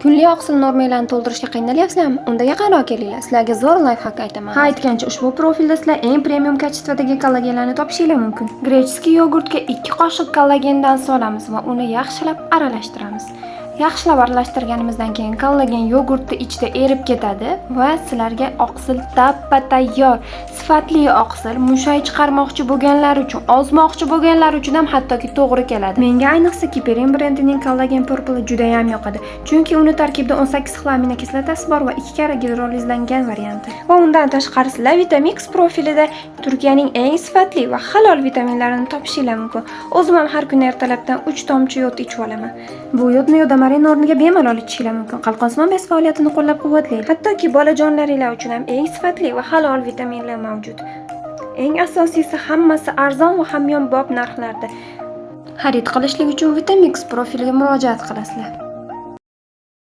Kunlik oqsil normalarni to'ldirishga qiynalyapsizlarmi? Unda yaqinroq kelinglar. Sizlarga zo'r layfhak aytaman. Ha, aytgancha ushbu profilda sizlar eng premium kачестводagi kollagenlarni topishingiz mumkin. Grechskiy yogurtga 2 qoshiq kollagendan solamiz va uni yaxshilab aralashtiramiz. Yaxshilab aralashtirganimizdan keyin kollagen yogurtni ichida erib ketadi va sizlarga oqsil tayyor. Sifatli oqsil mushay chiqarmoqchi bo'lganlar uchun, ozmoqchi bo'lganlar uchun ham hattoki to'g'ri keladi. Menga ayniqsa Kiperin brendining kollagen purpuli juda ham yoqadi. Chunki uni tarkibida 18 xil aminokislotasi bor va 2 karra gidrolizlangan varianti. Va undan tashqari sizlar Vitamix profilida Turkiyaning eng sifatli va halol vitaminlarini topishingiz mumkin. O'zim ham har kuni ertalabdan 3 tomchi yod ichib olaman. Bu yodni yo'damarin o'rniga bemalol ichishingiz mumkin. Qalqonsimon bez faoliyatini qo'llab-quvvatlaydi. Hattoki bolajonlaringiz uchun ham eng sifatli va halol vitaminlar mavjud. Eng asosiysi hammasi arzon va hamyonbop narxlarda. Xarid qilishlik uchun Vitamix profiliga murojaat qilasizlar.